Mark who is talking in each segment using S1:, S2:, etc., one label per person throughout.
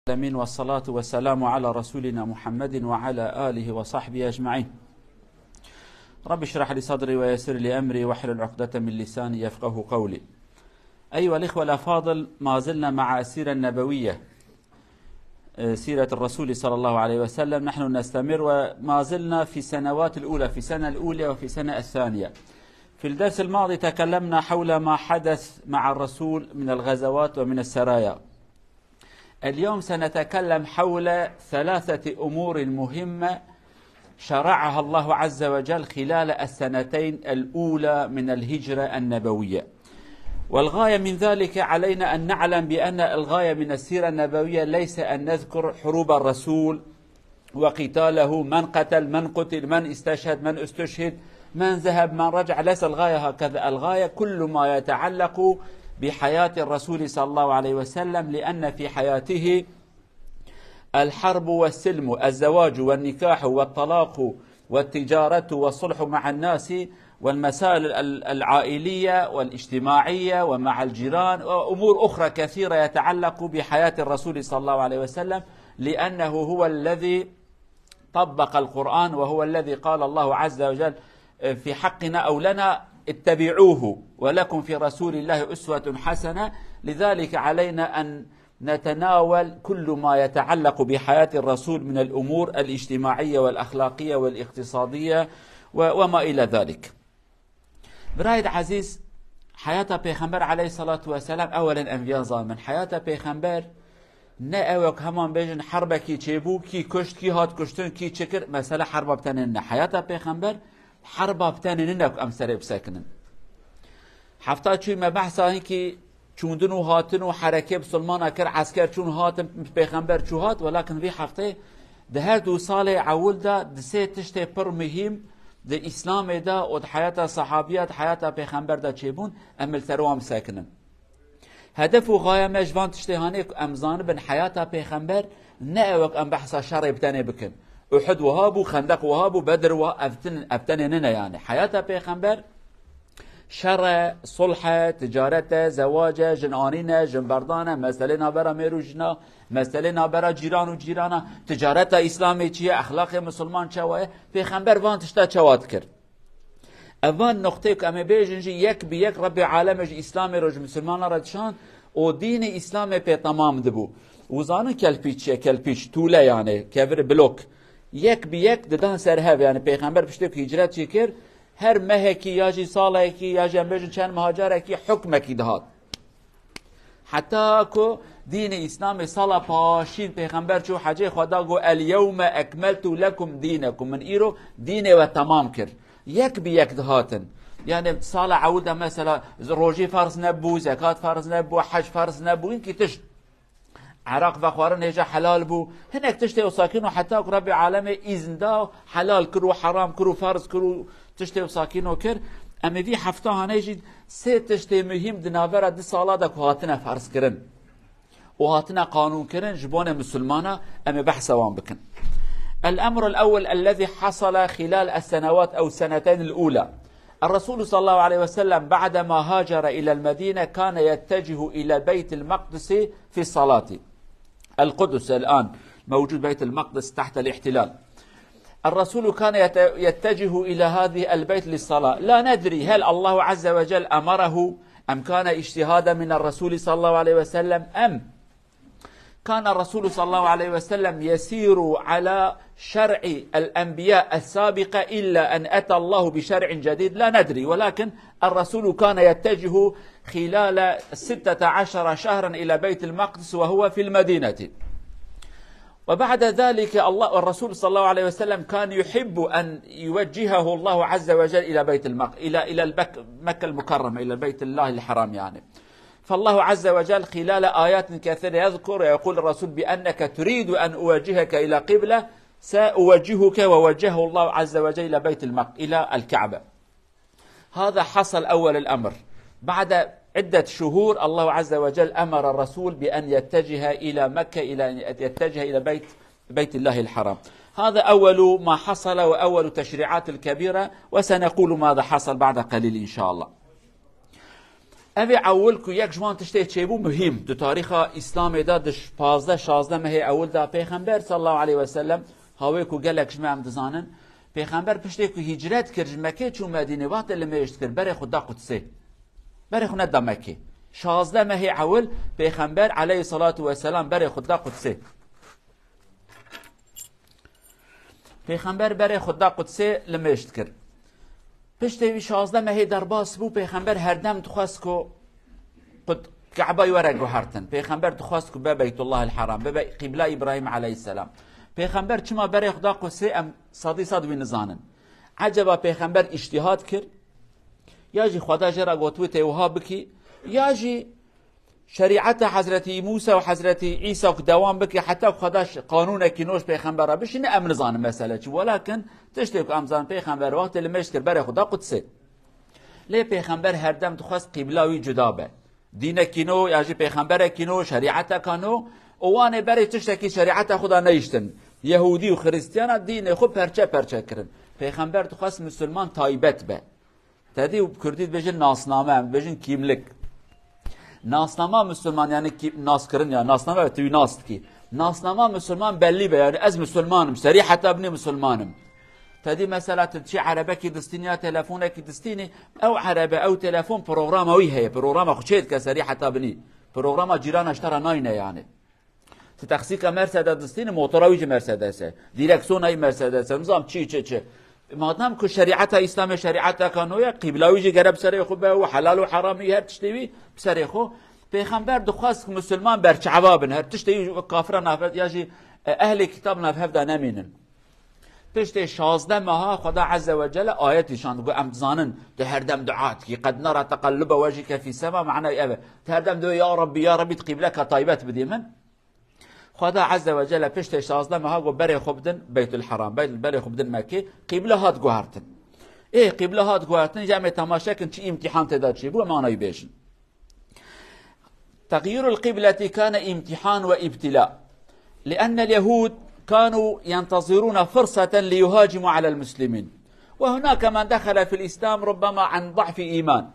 S1: العالمين والصلاة والسلام على رسولنا محمد وعلى آله وصحبه أجمعين. رب اشرح لي صدري ويسر لي أمري واحلل عقدة من لساني يفقه قولي. أيها الإخوة الأفاضل، ما زلنا مع السيرة النبوية، سيرة الرسول صلى الله عليه وسلم. نحن نستمر وما زلنا في السنوات الأولى، في السنة الأولى وفي السنة الثانية. في الدرس الماضي تكلمنا حول ما حدث مع الرسول من الغزوات ومن السرايا. اليوم سنتكلم حول ثلاثة أمور مهمة شرعها الله عز وجل خلال السنتين الأولى من الهجرة النبوية. والغاية من ذلك علينا أن نعلم بأن الغاية من السيرة النبوية ليس أن نذكر حروب الرسول وقتاله، من قتل، من قتل، من استشهد، من استشهد، من ذهب، من رجع. ليس الغاية هكذا. الغاية كل ما يتعلق بحياة الرسول صلى الله عليه وسلم، لأن في حياته الحرب والسلم، الزواج والنكاح والطلاق والتجارة والصلح مع الناس والمسائل العائلية والاجتماعية ومع الجيران وأمور أخرى كثيرة يتعلق بحياة الرسول صلى الله عليه وسلم، لأنه هو الذي طبق القرآن، وهو الذي قال الله عز وجل في حقنا أو لنا: اتبعوه ولكم في رسول الله أسوة حسنة. لذلك علينا أن نتناول كل ما يتعلق بحياة الرسول من الأمور الاجتماعية والأخلاقية والاقتصادية وما إلى ذلك. برايد عزيز، حياة پیغمبر عليه الصلاة والسلام أولا أنبياء زامن. حياة پیغمبر نه اوک همان بیشن حرب کی چیبو، کی کشت، کی هات کشتن، کی چکر. مثلا حرب بتنن نه. حیاة پیغمبر حرب بتنن نه امسر بسکنن. حفتا چوی مبحثا هی که چوندن و هاتن و حرکه بسلمان کر عسکر چون هاتن پیغمبر چو هات. ولكن في هفته ده هر دو سال عول ده سه تشت پر مهم ده اسلام ده و ده حیات صحابیات حیات پیغمبر ده چیبون امل تروام ساکنن. هدف و غايه مجوان تشتهانه امزان بن حیات پیغمبر نه وقت ام بحث شر بتنه بکن. احد وهابو، خندق وهابو، بدر وابتن نه. يعني حیات پیغمبر شر، صلح، تجارت، زواج، جنانین، جنبردانه، مسئله نابرا میروجنا، مسئله نابرا جیران و جیرانا، تجارت اسلامی چیه، اخلاق مسلمان چواه. پیغمبر وان تشتا چواد کرد. اوان نقطه که اما بیجنجی یک بی یک رب عالمش اسلامی روش مسلمان را دشان و دین اسلام پی تمام دبو. وزانه کلپیچه، کلپیچ طوله، یعنی کفر بلوک یک بی یک ددان سرهب. یعنی پیغمبر پشته که هجرت چی کرد، هر ماه کی یا جی ساله کی یا جنبش چند مهاجره کی حکم کی دهات. حتی که دین اسلام سال پاشین پیغمبر چو حجه خدا گو الیوم اکملت لکم دینکم، من ایرو دین و تمام کرد. یک بی یک دهاتن. یعنی سال عوده مثلا روزی فرض نبو، زکات فرض نبو، حج فرض نبو. این کی تشت عراق و خوارن هجا حلال بو، هناك تشتي وساكن. وحتى رب العالمين إذن دا حلال كرو، حرام كرو، فرض كرو، تشتي وساكن وكر. اما في حفتها نجد سه تشتي مهم دنافرة دي صالة دا كهاتنا فرض كرن وهاتنا قانون كرن جبون مسلمانا. اما بحث وان بكن. الأمر الأول الذي حصل خلال السنوات أو السنتين الأولى، الرسول صلى الله عليه وسلم بعدما هاجر إلى المدينة كان يتجه إلى بيت المقدس في الصلاة. القدس الآن موجود بيت المقدس تحت الاحتلال. الرسول كان يتجه إلى هذه البيت للصلاة. لا ندري هل الله عز وجل أمره أم كان اجتهادا من الرسول صلى الله عليه وسلم، أم كان الرسول صلى الله عليه وسلم يسير على شرع الأنبياء السابقة إلا أن أتى الله بشرع جديد. لا ندري. ولكن الرسول كان يتجه خلال 16 شهرا إلى بيت المقدس وهو في المدينة. وبعد ذلك الرسول صلى الله عليه وسلم كان يحب أن يوجهه الله عز وجل إلى بيت المقدس، إلى مكة المكرمة، إلى بيت الله الحرام يعني. فالله عز وجل خلال آيات كثيرة يذكر يقول الرسول بأنك تريد أن أوجهك إلى قبلة، سأوجهك. ووجهه الله عز وجل إلى بيت المقدس، إلى الكعبة. هذا حصل أول الأمر. بعد عدة شهور الله عز وجل أمر الرسول بأن يتجه إلى مكة، إلى أن يتجه إلى بيت الله الحرام. هذا أول ما حصل وأول تشريعات الكبيرة، وسنقول ماذا حصل بعد قليل إن شاء الله. اوی اول کو یک جوان تشته چیبو مهم دو تاریخ اسلام دا دش 15 مه اول دا پیغمبر صلی الله علیه و سلم هاوی کو گلک شما هم دزانن پیغمبر پشته کو هجرت کرد مکه چون مدینه وقت لمشت کرد بر خدا قدسه بر خونه دا مکه 16 مه اول پیغمبر علیه الصلاة و سلام بر خدا قدسه پیغمبر بر خدا قدسه لمشت کرد پشته 16 مه درباس بو پیغمبر هر دم تخواست کو قد کعبه ورق هرتن پیغمبر تخواست کو به بیت الله الحرام به قبله ابراهیم علیه السلام پیغمبر چما بر خدا قدسه ام صد وی نزانن عجبا پیغمبر اجتهاد کرد یا جی خدا جرا گوتو ته وها بکی یا جی شریعت حضرت موسی و حضرت عیسی که دوام بکی حتی خداش قانون کینوش پیغمبر را بشینه ام نزانه مسئله چی ولکن تشتی که امزان پیغمبر وقت لمش کرد بر خدا قدسه لی پیغمبر هر دم تخواست قبلاوی جدا به دین کینو یا جی پیغمبر کینو شریعت کانو اوانه بری تشتی شریعت خدا نیشتن یهودی و خریستیان دین خود پرچه کرن پیغمبر تخواست مسلمان تایبت به تدی کردید بجن ناسنامه بجن کیملک ناسنامه مسلمان یعنی کی ناس کرن یا ناسنامه توی ناست کی ناسنامه مسلمان بلی به یعنی از مسلمانم صریحت ابن مسلمانم تدی مثلا چی عربه کی دستینی یا تلفونه کی دستینی او عربه او تلفون پروگرام اوی هي پروگرام خوشید که صریحت ابنی پروگرام جیران اشترا ناینه یعنی تخصیص مرسدس دستینی موتوروی مرسدس دیرکسیون ای مرسدس نظام چی مادام که شریعت اسلام شریعت کانویا قبلاوی جی گرب سری خوب و حلال و حرامی هر تشتوی سری خو پیغمبر دخواست مسلمان برچعبابن هر تشتوی کافر نافد یا جی اهل کتاب نافد نمینن پشت 16 ماه خدا عز وجل آیتشان گو امزانن ده هر دم دعات کی قد نرى تقلب وجهك في السماء معناه ابه هر دم دو یا ربی قبلك طیبت بدی من خدا عز وجل پشت 16 ماه گو بره خوبدن بیت الحرام بره خوبدن مکه قبله هات گوهرتن قبله هات گوهرتن جمع تماشا کن چی امتحان تداد چی بو معنی بیشن تغيير القبلة كان امتحان وابتلاء لأن اليهود كانوا ينتظرون فرصة ليهاجموا على المسلمين وهناك من دخل في الإسلام ربما عن ضعف إيمان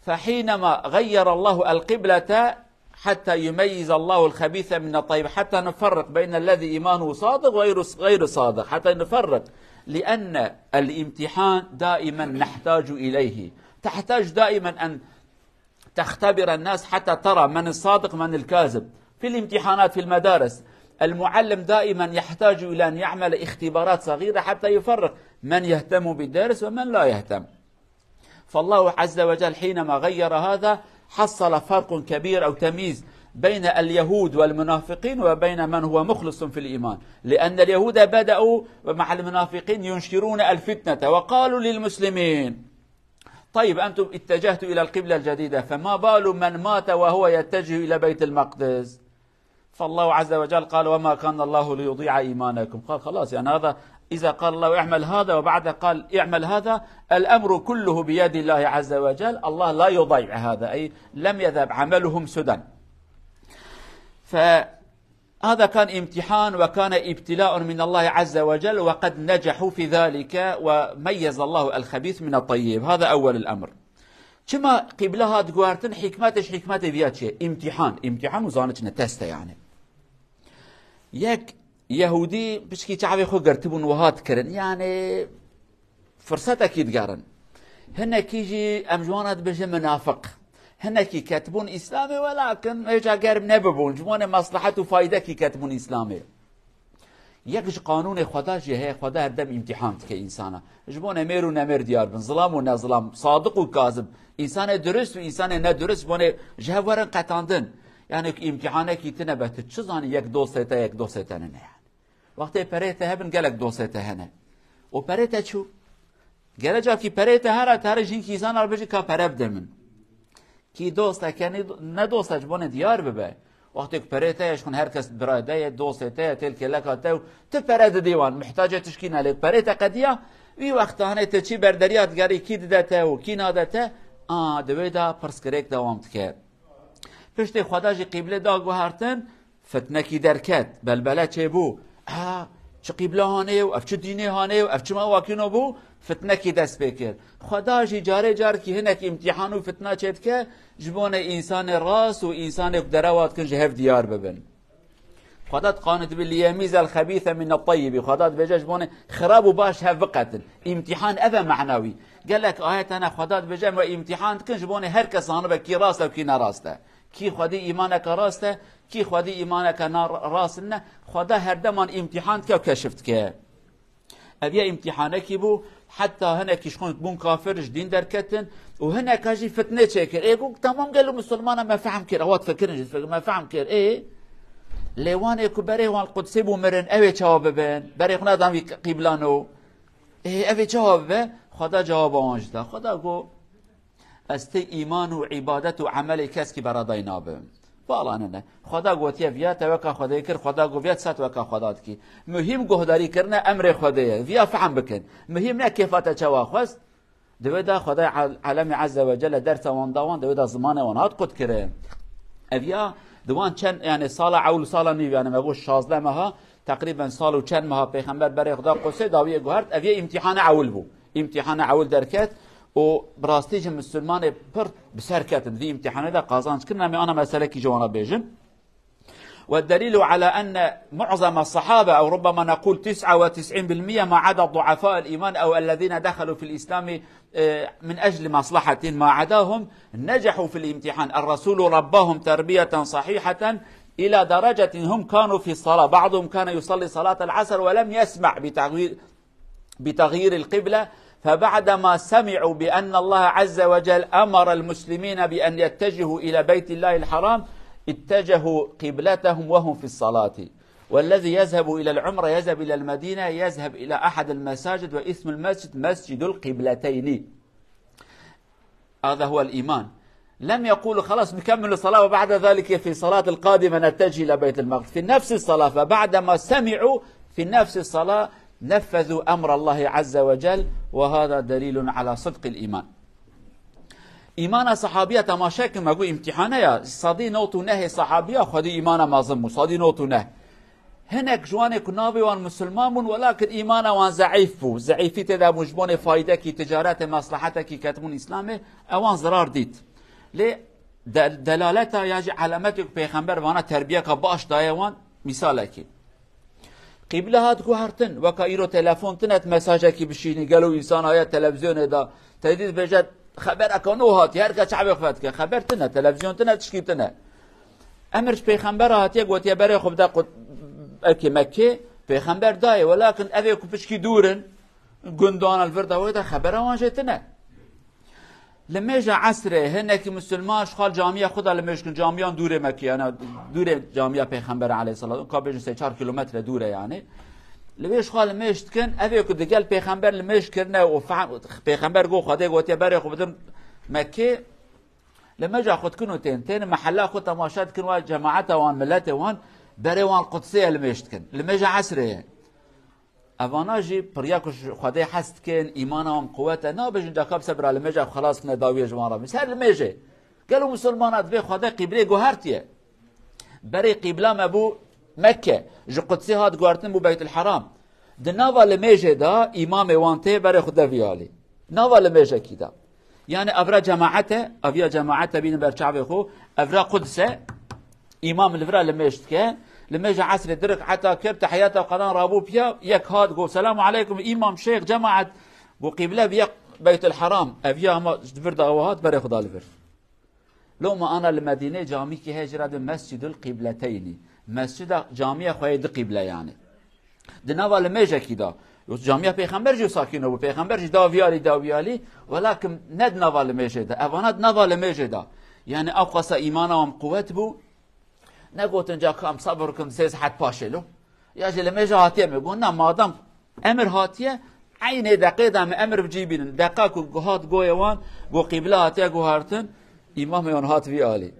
S1: فحينما غير الله القبلة حتى يميز الله الخبيث من الطيب حتى نفرق بين الذي إيمانه صادق وغير صادق حتى نفرق لأن الامتحان دائما نحتاج إليه تحتاج دائما أن تختبر الناس حتى ترى من الصادق من الكاذب في الامتحانات في المدارس المعلم دائما يحتاج إلى أن يعمل اختبارات صغيرة حتى يفرق من يهتم بالدرس ومن لا يهتم فالله عز وجل حينما غير هذا حصل فرق كبير أو تمييز بين اليهود والمنافقين وبين من هو مخلص في الإيمان لأن اليهود بدأوا مع المنافقين ينشرون الفتنة وقالوا للمسلمين طيب أنتم اتجهتوا إلى القبلة الجديدة فما بال من مات وهو يتجه إلى بيت المقدس فالله عز وجل قال وما كان الله ليضيع إيمانكم قال خلاص يعني هذا إذا قال الله اعمل هذا وبعد قال اعمل هذا الأمر كله بيد الله عز وجل الله لا يضيع هذا أي لم يذهب عملهم سدى فهذا كان امتحان وكان ابتلاء من الله عز وجل وقد نجحوا في ذلك وميز الله الخبيث من الطيب هذا أول الأمر كما قبلها تقوارتن حكمتش حكمة بيات شيء امتحان وزانتنا تسته يعني يك يهودي بشكي تعبي خو قرتبون وهات كرن يعني فرصة أكيد قارن هنا كيجي أمجوانات بجي منافق هنا كي كاتبون إسلامي ولكن يجا قارب نببون جوان مصلحة وفايدة كي كاتبون إسلامي يكش قانون خدا جي هي خدا هردم امتحان كإنسانا جبون مير ونمير ديار بن ظلام ونظلام صادق وكاذب إنسان درست وإنسان ندرست بونه جهورن قطاندن يعني امتحانك يتنبت تشزاني يك دوسته نه يعني وقت پريته هبن قالك دوسته هنا و پريته شو قال جا كي پريته هرا تر جين كيسان ار بجي کا پرب دمن كي دوسته كني نه دوسته جبون ديار ببه وقت پريته يشكون هر کس براده دوسته تلك لكاتو تپرد ديوان محتاجه تشكين عليك پريته قديه وی وقت هنه تچی بردریات گری کی دته و کی نادته دویدا پرسکریک دوام تکر پشت خدا جی قبله دا گوهرتن فتنه کی درکت بلبله چه بو چه قبله هانه و اف چه دینه هانه و اف چه مواکینو بو فتنه کی دست بکر خدا جی جاره جار کی هنک امتحان و فتنه چید که جبون انسان راس و انسان دروات کن جهف دیار ببن خدا قانت باليميز الخبيث من الطيب خدا بجاش بونه خراب وباش هفقت امتحان ابا معنوي قال لك ايات انا خدا بجا امتحان كنج بونه هر کس انه بکی راست و کی نراسته کی خودی ایمانک راسته کی خودی ایمانک راسته خدا هر دمان امتحان که کشفت که ابي امتحانك بو حتى هنا كيشخون بون كافرش دين دركتن وهنا كاجي فتنه شكر ايه قلت تمام قالوا مسلمان ما فهم كير هو تفكرني ما فهم كير ايه ليوان اكو بري وان القدسي بو مرن اوي جواب بن بري خنا دام قبلانو ايه اوي جواب خدا جواب انجدا خدا گو است ایمان و عبادت و عمل کس کی برادای نابم والا نه خدا گوتیه ویا توکا خدای کر خدا گو ویا ست وکا خدات کی مهم گهداری کرنا امر خدایه ویا فهم بکن مهم نه کیفات چوا خواست دویدا خدای عالم عز وجل درس وان دوان دویدا زمان وانات قد کره اویا دوان چند یعنی سال اول سال نیو یعنی مگو 16 ماه تقریبا سال و چند ماه پیغمبر برای خدا قصه داویه گوهرت اویا امتحان اول بو امتحان اول درکت و براستيج مسلمان پر بسر كاتن ذي امتحانه ده قازانش كنا انا مسألة كي جوانا بيجن والدليل على أن معظم الصحابة أو ربما نقول 99% ما عدا ضعفاء الإيمان أو الذين دخلوا في الإسلام من أجل مصلحة ما عداهم نجحوا في الامتحان الرسول رباهم تربية صحيحة إلى درجة هم كانوا في الصلاة بعضهم كان يصلي صلاة العصر ولم يسمع بتغيير القبلة فبعدما سمعوا بأن الله عز وجل أمر المسلمين بأن يتجهوا إلى بيت الله الحرام اتجهوا قبلتهم وهم في الصلاة والذي يذهب إلى العمرة يذهب إلى المدينة يذهب إلى أحد المساجد واسم المسجد مسجد القبلتين هذا هو الإيمان لم يقولوا خلاص نكمل الصلاة وبعد ذلك في الصلاة القادمة نتجه إلى بيت المقدس في نفس الصلاة فبعدما سمعوا في نفس الصلاة نفذوا أمر الله عز وجل وهذا دليل على صدق الإيمان إيمان صحابية تماشاك ما قو امتحانه يا صدي نوتو نه صحابية خدي إيمان مازم صدي نوتو نه هناك جواني كنابي وان مسلمان ولكن إيمان وان ضعيف بو ضعيفي تدا مجبون فايدة كي تجارات مصلحتك كي كتمون إسلامي اوان ضرار ديت لي دلالتها يجي علامتك بيخمبر وانا تربية كباش دايوان مثالك قبله هات گوهرتن وکا ایرو تلفن تنت مساجه کی بشینی گلو انسان های تلویزیون دا تدید بجد خبر اکانو هات هر که چعب خفت که خبر تنه تلویزیون تنه تشکیب تنه امرش پیغمبر هاتیه گوتیه برای خوب دا قد اکی مکه پیغمبر دایه ولیکن اوه کپشکی دورن گندان الورده ویده خبر وانجه تنه لميجا عصره هناك مسلمان شخال جامعه خدا لميشكن جامعان دوره مكي انا دوره جامعه پیغمبر عليه الصلاه والسلام كابج 4 كيلومتر دوره يعني لميش خال ميشتكن ابي كد قال پیغمبر لميشكرنا وفهم پیغمبر گو خدا گوتي بري خودن مكه لميجا خدكنو تين محلا خد تماشات كن جماعته وان ملته وان بري وان قدسيه لميشتكن لميجا عصره اواناجی پریاکش خدای حست کن ایمانم قوته نابجن جاکاب صبر على مجا خلاص کن داویه جوارا مثل المجه قالوا مسلمانات به خدای قبله گوهرتیه بري قبله مبو مكه جو قدسي هات گوارتن بو بيت الحرام دناوا المجه دا امام وانته بري خدا ویالی ناوا المجه کیدا يعني افرا جماعته افيا جماعته بين برشعب خو افرا قدسه امام الفرا لمجتك لما يجي عصر درك حتى كبت حياته قناه رابو بيا يك هاد قول السلام عليكم امام شيخ جماعه وقبله بيا بيت الحرام ابيا ما فرد اوهات بري خدا الفر لو ما انا المدينه جامي كي هجره مسجد القبلتين مسجد جامعه خويد قبله يعني دناوا لميجا كده جامعه پیغمبر جو ساكنه و پیغمبر جو داويالي ولكن ند ناوا لميجا ده اوانات ناوا لميجا ده يعني اقصى ايمانهم قوت بو نقول جا كم صبركم سيس حد باشلو يا جل ميجا هاتيه ميقولنا مادام امر هاتيه عين دقيقه من امر بجيبين دقاق جهات جويوان جو قبله هاتيه جوهرتن امام يون هات في علي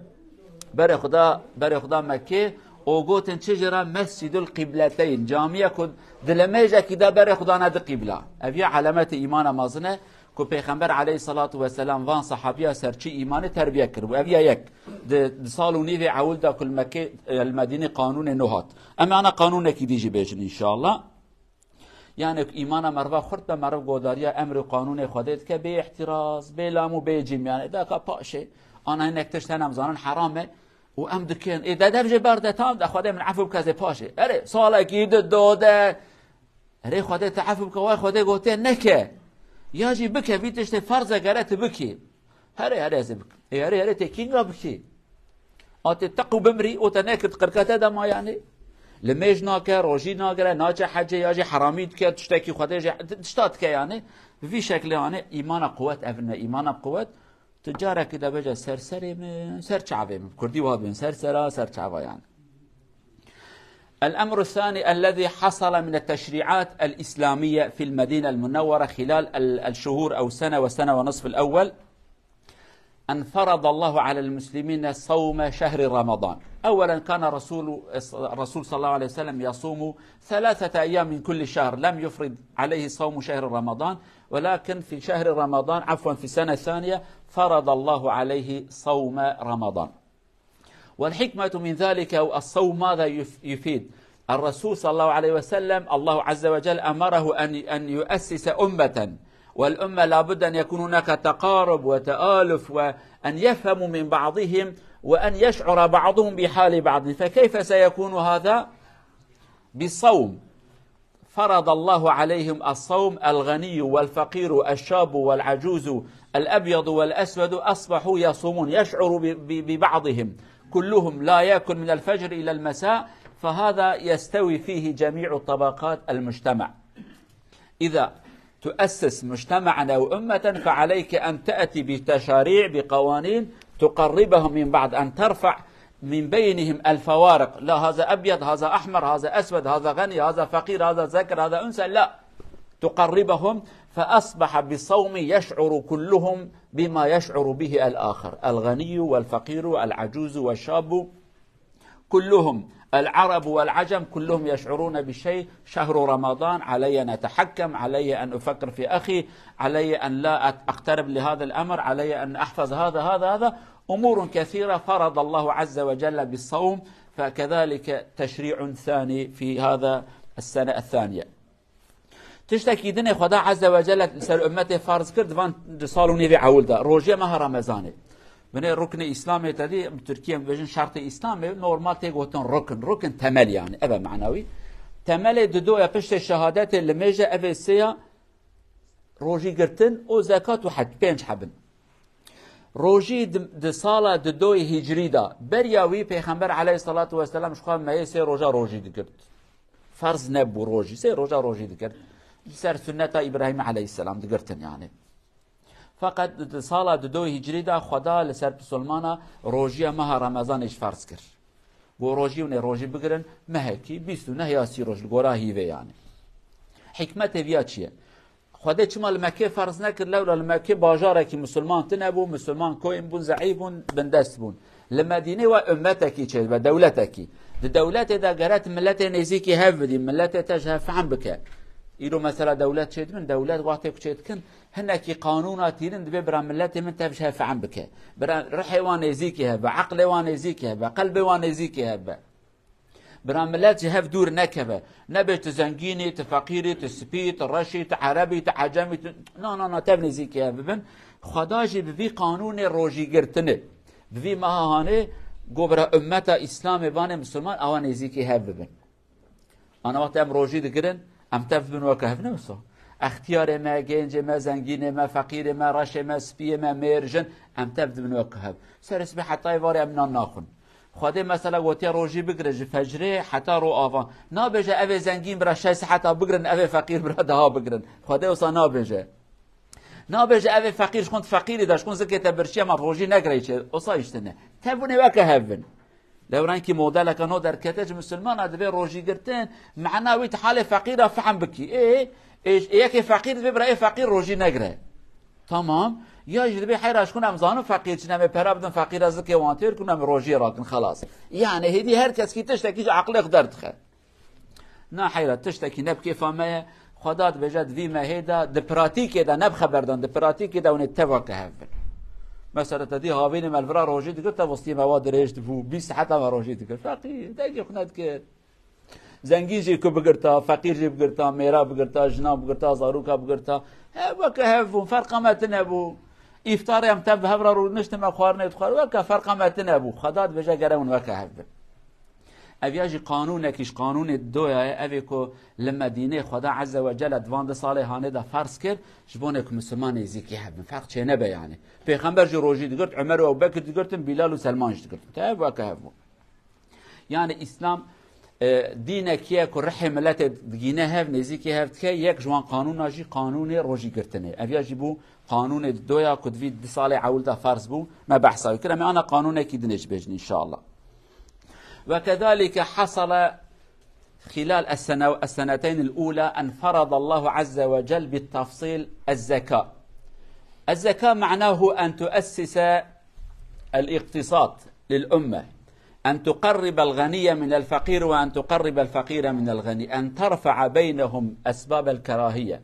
S1: بري خدا مكه او گوتن چجرا مسجد القبلتين جامعه كد دلميجا كده بري خدا ند قبله ابي علامات ايمان مازنه کو پیغمبر علیه الصلاة والسلام وان صحابیه سرچی ایمان تربیه کرد و اویا یک د سالو نیو اول دا کل مکه المدینه قانون نهات اما انا قانون کی دیجی بیجن ان شاء الله يعني ایمان مروا خورد به مرو گوداریا امر و قانون خودت که به احتراز به لام و به جیم يعني دا که پاشه آنها نکتش تنم زانن حرامه و ام دکن ای داده بجه برده تام دا خودت من عفو بکزه پاشه اره ساله کی داده اره خودت عفو بکوای خودت گوته نکه یا جی بکه بیتش فرض گرت بکی هره زبك هره تكين ربكي اتتقوا بمري وتناكد قركته دما يعني لميج ناكه روجي ناكره ناجه حجه ياجي حراميد كه تشتكي خديجه تشتات كه يعني في شكل يعني ايمان قوه ابن ايمان قوه تجاره كده بجا سرسري من سرچعوي كردي واد من سرسرا سرچعوا يعني. الأمر الثاني الذي حصل من التشريعات الإسلامية في المدينة المنورة خلال الشهور أو سنة وسنة ونصف الأول أن فرض الله على المسلمين صوم شهر رمضان. أولا كان الرسول صلى الله عليه وسلم يصوم 3 أيام من كل شهر، لم يفرض عليه صوم شهر رمضان، ولكن في شهر رمضان في السنة الثانية فرض الله عليه صوم رمضان. والحكمة من ذلك الصوم ماذا يفيد؟ الرسول صلى الله عليه وسلم الله عز وجل أمره أن يؤسس أمة، والأمة لابد أن يكون هناك تقارب وتآلف وأن يفهموا من بعضهم وأن يشعر بعضهم بحال بعض، فكيف سيكون هذا؟ بالصوم. فرض الله عليهم الصوم، الغني والفقير الشاب والعجوز الأبيض والأسود أصبحوا يصومون، يشعر ببعضهم، كلهم لا يأكل من الفجر إلى المساء، فهذا يستوي فيه جميع طبقات المجتمع. إذا تؤسس مجتمعا أو أمة فعليك أن تأتي بتشاريع بقوانين تقربهم من بعض، أن ترفع من بينهم الفوارق، لا هذا أبيض هذا أحمر هذا أسود هذا غني هذا فقير هذا ذكر هذا أنثى، لا، تقربهم، فأصبح بالصوم يشعر كلهم بما يشعر به الآخر، الغني والفقير العجوز والشاب كلهم، العرب والعجم كلهم يشعرون بشيء. شهر رمضان علي أن أتحكم، علي أن أفكر في أخي، علي أن لا أقترب لهذا الأمر، علي أن أحفظ هذا أمور كثيرة فرض الله عز وجل بالصوم. فكذلك تشريع ثاني في هذا السنة الثانية. تشتكي دنيا خدا عز وجل سر أمته فرض كرد وان صالوني في عول ده روجه ماه رمضانه من ركن اسلامي تدي تركيا بجن شرط اسلامي نورمال تيغوتن ركن تمل يعني ابا معنوي تمل دو يا پشت شهادت لمجه افسيا روجي قرتن او زكاه وحد بينج حبن روجي د ساله دو هجري دا برياوي پیغمبر عليه الصلاه والسلام شخوا ما سي روجي دكرت فرض نبو روجي سي روجي دكرت سر سنة إبراهيم عليه السلام دقرتن يعني. فقط سال 2 هجری دا خدا لسر سلمانا روجی ماه رمضان اش فرض کر و روجی و روجی بگرن مهکی 29 یا 30 روز گورا هیوه يعني. حکمت ویا چیه؟ خدا چما المکه فرض نکر لولا المکه باجاره کی مسلمان تنبو مسلمان کوین بون ضعیفون بندست بون لمدینه و امتکی چه و دولتکی دولت دا گرت ملت نزیکی هفدی ملت تجه فهم بکه ایرو مثلا دولت شد من دولت وقتی کشید کن هنکی قانوناتی رند ببر ملت من تبشه فهم بکه بر روح وان زیکی هب عقل وان زیکی هب قلب وان زیکی هب بر ملت هف دور نکبه نبت زنگینی تفقیری تسپی ترشی تعربی تعجمی نه تبنی زیکی هب ببن خداجی بوی قانون روجی گرتنه بوی ماهانه گوبر امت اسلام بان مسلمان آوان زیکی هب ببن انا وقت ام روجی دگرن ام تفبن وكهف نفسه اختيار ما جنج ما زنگين ما فقير ما رش ما سبي ما ميرجن ام تفبن وكهف سرس به حتى يواري امنا ناخن خاطر مثلا وقتی روجی بگرج فجر حتی رو آوان نابجه اوه زنگین برا شیس حتی بگرن اوه فقیر برا ده ها بگرن خاطر اصلا نابجه اوه فقیر شکند فقیری داشت کن زکه تبرشی اما روجی نگره چه اصلا ایشتنه تفبونه وكهفن لو رانكي موديلك انو در كتاج مسلمان ادبي روجي قرتين معناوي حاله فقيره فهم بكي ايش ياكي فقير ببرا ايه فقير روجي نگره تمام يا جدبي حيراش كون امزانو فقير چنم پرا بدن فقير از که وانتر كونم روجي راكن خلاص يعني هدي هر کس کی تشتكي عقل قدرت خ نا حيره تشتكي نبكي فما خدات بجد في ما هيدا د براتيك دا نب خبردان د براتيك دا ونتفق هفل مثلا تدي هاوين مالفرا روجي دكت وسطي مواد ريشت فو 20 حتى ما روجي دكت فقي دقي خنات كده زنگی جی کو بگرتا فقیر جی بگرتا میرا بگرتا جنا بگرتا زاروکا بگرتا وکه هفون فرق متن ابو افطار هم تب هبرا رو نشتم خوار نت خوار وکه فرق متن ابو خدات بجا گرون وکه هفون اویاجی قانون کیش قانون دویا اوی کو لما دینه خدا عز وجل دوان ساله هانه دا فرض کرد جبونه که مسلمان ازیکی هبن فرق چه نبه یعنی پیغمبر جو روزی دگرت عمر و ابوبکر دگرتن بلال و سلمان دگرتن تا وکه هفون یعنی اسلام دینه کیه که رح ملت دگینه هف نزیکی هفت که یک جوان قانون ناجی قانون روزی گرتنه اویاجی بو قانون دویا که دوی دی ساله عول دا فرض بو ما بحثاوی کرم انا قانونه کی دنش بجنی انشاءالله. وكذلك حصل خلال السنتين الأولى أن فرض الله عز وجل بالتفصيل الزكاة. الزكاة معناه أن تؤسس الاقتصاد للأمة، أن تقرب الغني من الفقير وأن تقرب الفقير من الغني، أن ترفع بينهم أسباب الكراهية.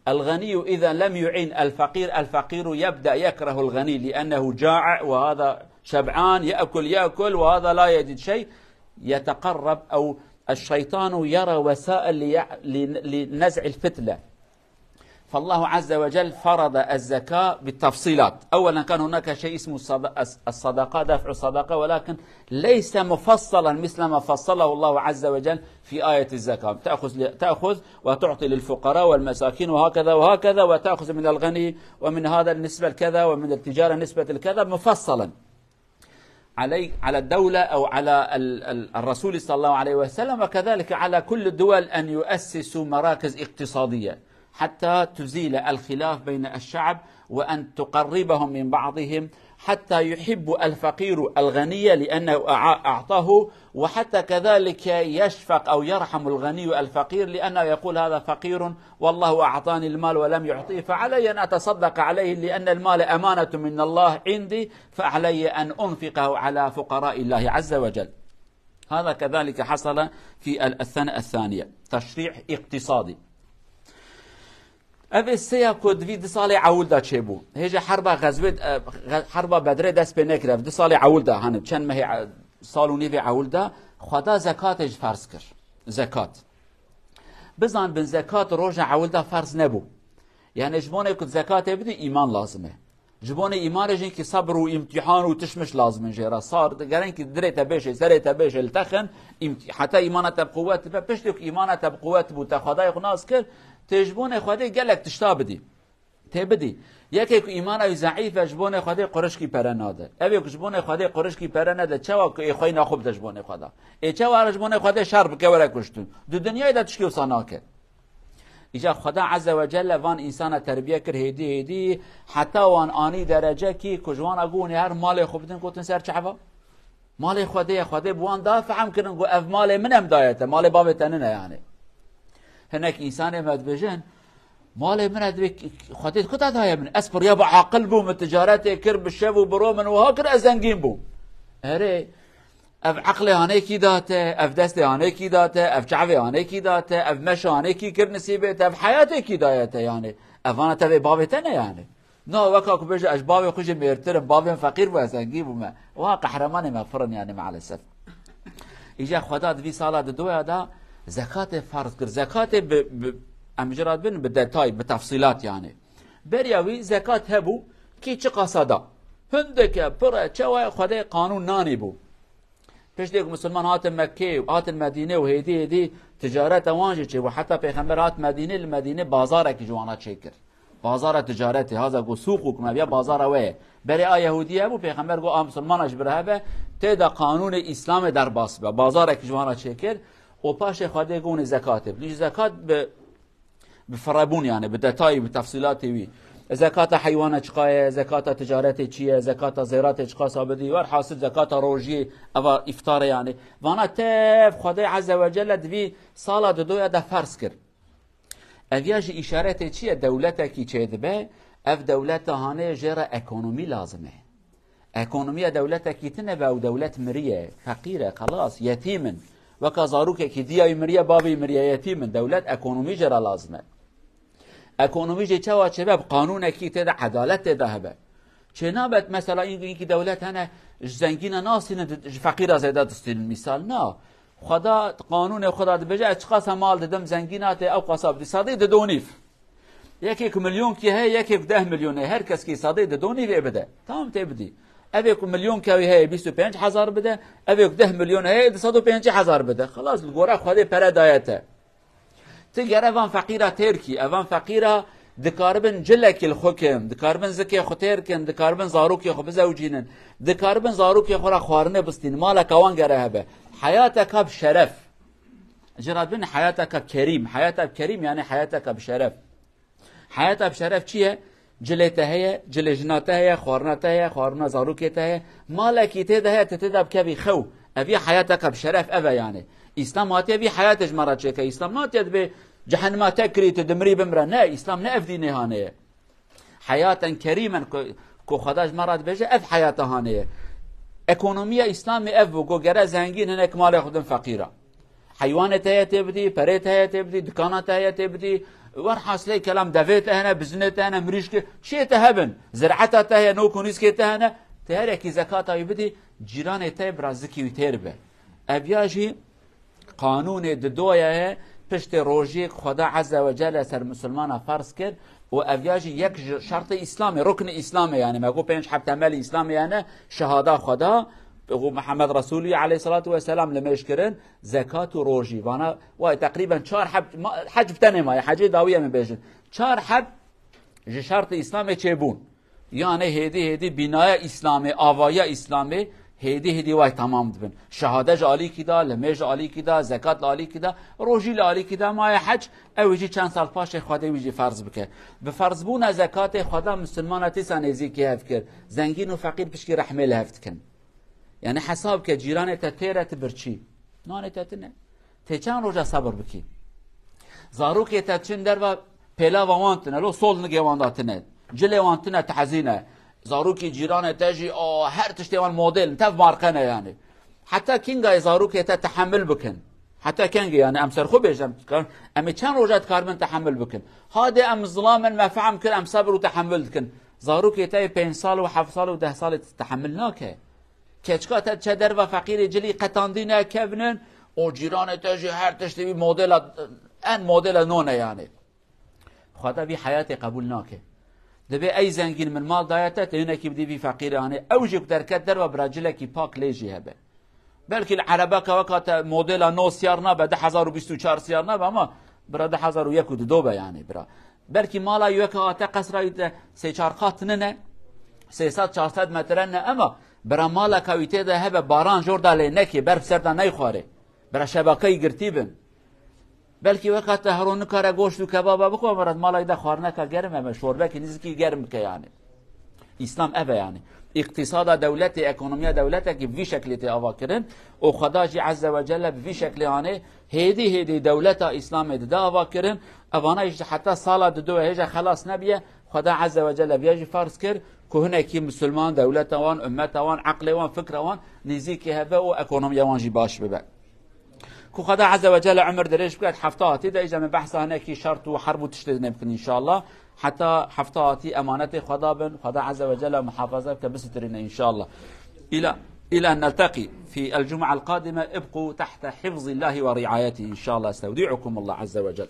S1: الغني إذا لم يعين الفقير، الفقير يبدأ يكره الغني لأنه جائع وهذا شبعان يأكل وهذا لا يجد شيء، يتقرب أو الشيطان يرى وسائل لنزع الفتنة. فالله عز وجل فرض الزكاة بالتفصيلات. أولا كان هناك شيء اسمه الصدقة، دفع الصدقة، ولكن ليس مفصلا مثل ما فصله الله عز وجل في آية الزكاة. تأخذ وتعطي للفقراء والمساكين وهكذا وهكذا، وتأخذ من الغني ومن هذا النسبة الكذا ومن التجارة نسبة الكذا مفصلا على الدولة أو على الرسول صلى الله عليه وسلم، وكذلك على كل الدول أن يؤسسوا مراكز اقتصادية حتى تزيل الخلاف بين الشعب وأن تقربهم من بعضهم، حتى يحب الفقير الغني لأنه أعطاه، وحتى كذلك يشفق أو يرحم الغني الفقير لأنه يقول هذا فقير والله أعطاني المال ولم يعطيه، فعلي أن أتصدق عليه لأن المال أمانة من الله عندي، فعلي أن أنفقه على فقراء الله عز وجل. هذا كذلك حصل في السنة الثانية، تشريع اقتصادي. اوه سیا کد وی دی سال عول دا چه بو هجا حرب بدره دست به نکره دی سال عول دا هنم چند ماه سالونی و عول دا خدا زکاتش فرض کر زکات بزن بن زکات روز عول دا فرض نبو، یعنی جبونه کد زکات بدی ایمان لازمه، جبونه ایمانش این که صبر و امتحان و تشمش لازمه جرا صار گرن که درت بشه سرت بشه التخن حتی ایمانت بقوت بپشت که ایمانت بقوت بو تا خدای خناس کر تجبون خواده گلک تشتا بدی تبدی یکی که ایمان ای ضعیف جبون خواده قرش کی پرناده اوی که جبون خواده قرش کی پرناده چوا که خوی نخوب تجبون خدا ای چوا جبون خواده شرب که ورا کشتون دو دنیای دا تشکی وصاناکه ایجا خدا عز وجل وان انسان تربیه کر هدی حتی وان آنی درجه کی کجوان اگونی هر مال خوب بدن کوتن سر چعبا مال خواده بوان دافعم کنن گو اف مال منم دایته مال باب تننه یعنی هناك إنسان مدبجن مال من أدرك خديت كنت هذا من أسبر يابا عاقل بو من تجارته كرب الشب وبرومن وهاكر أزنجين بو هري أف عقلي هانيكي داته أف دستي هانيكي داته أف شعبي هانيكي داته أف مشى هانيكي كر نسيبته أف حياتي كي دايته يعني أف أنا تبي بابي تنا يعني نو وكاك بيجي أشبابي خوش ميرترم بابي فقير وأزنجين بو ما واقع حرماني مغفرن يعني مع الأسف إجا خدات في صلاة دويا دا زكاة فرض كر زكاة امجرات بن بالدتاي بتفصيلات يعني برياوي زكاة هبو كي چه قصدا هندك برا چوا خدای قانون ناني بو پیش دیگه مسلمان هات مکه و هات المدینه و هدی تجارت وانجه چه و حتی پیغمبر هات مدینه المدینه بازار کی جوانا چکر بازار تجارتی هذا گو سوق کما بیا بازار وې برای یهودی ابو پیغمبر گو مسلمانش بره تدا قانون اسلام در باس بازار کی جوانا چکر و پاش خواده گونه زکاته لیش زکات بفرابون يعني بدتاي بتفصيلاتي وي زكاه حيوانات چقايه زكاه تجارت چیه زكاه زراعت چقا ثابتي ور حاصل زكاه روجي او افطار يعني وانا تف خدای عز وجل دوی سال دو ده فرض کر اویاج اشارت چیه دولت کی چه به اف دولت هانه جرا اکونومی لازمه اکونومی دولت کی تنه او دولت مریه فقیره خلاص یتیمن وكازاروك كي دياي مريا بابي مريا يتيم من دولت اكونومي جرا لازمه اكونومي جي تشوا شباب قانون كي تدا عدالت ذهبه چنابت مثلا این که دولت هنه زنگین ناسین فقیر زیاده دستین مثال نه خدا قانون خدا دبجه اشخاص مال ددم زنگینات او قصاب دی صادی دونیف یک میلیون کی هه یک 10 میلیون هر کس کی صادی دونیف بده تمام تبدی اوی میلیون کی هه 25000 بده اوی 10 میلیون هه 150000 بده خلاص الگوره خدا پر دایته تگر اوان فقیره ترکی اوان فقیره دکاربن جلک الحکم دکاربن زکی خطر کن دکاربن زاروکی خو بزوجینن دکاربن زاروکی خو را خوارنه بستین مالک اوان گره هبه حياتك بشرف جراد بن حياتك بكريم حياتك بكريم يعني حياتك بشرف حياتك بشرف چیه جلته هي جل جناته هي خورنته هي خورنا زاروكته هي مالك تده هي تتدب كبي خو ابي حياتك بشرف ابا يعني اسلام ما تبي حياتك مره چك اسلام ما تبي جهنم تكري تدمري بمره نه اسلام نه افدي نهانه حياه كريما كو خداش مرات بجه اف حياته هانه اکونومی اسلامی اف و گره زنگین هنک مال خودم فقیره حیوانات هي تبدي پرت هي تبدي دکانات هي تبدي ور حاصله کلام دویت هنه بزنت هنه مریشک شی تهبن زرعت هي نو کنیس که هنه تهر کی زکات ای بدی جیران ته برازکی وتربه ابیاجی قانون ددویه پشت روجی خدا عز وجل سر مسلمان فرض کرد و اویاجی یک شرط اسلامی رکن اسلامی یعنی مگو 5 حب تمل اسلامی یعنی شهاده خدا بگو محمد رسولی علیه الصلاة و السلام لمش کرن زکات و روجی وانا و تقریبا 4 حب حج بتنه ما حج داویه من بیشن 4 حب شرط اسلامی چه بون یعنی هدی بنای اسلامی آوای اسلامی هدی وای تمام دبن شهاده عالی کیدا لمج عالی کیدا زکات عالی کیدا روجی عالی کیدا ما حج اوجی چند سال پاش خدا ویجی فرض بکه به فرض بون زکات خدا مسلماناتی سنزی کی هف کرد زنگین و فقیر پشکی رحمه لهفت کن یعنی حساب که جیران تتیرت برچی نان تتنه ته چند روزا صبر بکی زاروک تتچن در و پلا وانتنه لو سول نگه وانداتنه جله وانتنه تحزینه زاروکی جیران تجی هر تشتیوان مدل تف مارکنه یعنی حتی کینگای زاروکی تحمل بکن حتی کینگی یعنی امسر خوب بیشتم امی چند روزت کارمن تحمل بکن هاده ام ظلامن مفعم کن ام صبر و تحمل کن زاروکی تا 5 سال و 7 سال و 10 سال تحمل ناکه کچکا تا چدر و فقیر جلی قطاندینه کبنن و جیران تجی هر تشتیوی مدل ان مدل نونه یعنی خدا بی حیات قبول ناکه دبی ای زنگین من مال دایته تونه کی بدی بی فقیرانه اوجب درکت در و براجله کی پاک لیجی هبه بلکه العربه که وقت مدل نو سیارنا به 1024 سیارنا به ما برا 1001 و 2 به یعنی برا بلکه مالا یک آتا قصر 3 4 خط نه 300 400 متر نه اما برا مالا کویته ده هبه باران جور داله نکی برف سردا نه خواره برا شبکه گرتیبن بلکه وقت هرون کار گوشت و کباب بخو مرد مالای ده خورنه که گرمه شوربه که نیست که گرم که یعنی اسلام اوه یعنی اقتصاد دولت اکونومی دولت که وی شکلیت آوا کرن و خدا جی عز و جل وی شکلی یعنی هدی دولت اسلام ده آوا کرن اوانایش حتی سال دو هجا خلاص نبیه خدا عز و جل بیاجی فرض کرد که هنه کی مسلمان دولت وان امت وان عقل وان فکر وان نزیکی هبه و اکونومی وان جی باش ببه كو خدا عز وجل عمر دريش بقت حفتاتي ده اجا من بحث هناك شرط وحرب وتشتد يمكن ان شاء الله حتى حفتاتي امانتي خدا بن خدا عز وجل محافظه كبسترين ان شاء الله الى ان نلتقي في الجمعه القادمه ابقوا تحت حفظ الله ورعايته ان شاء الله استودعكم الله عز وجل.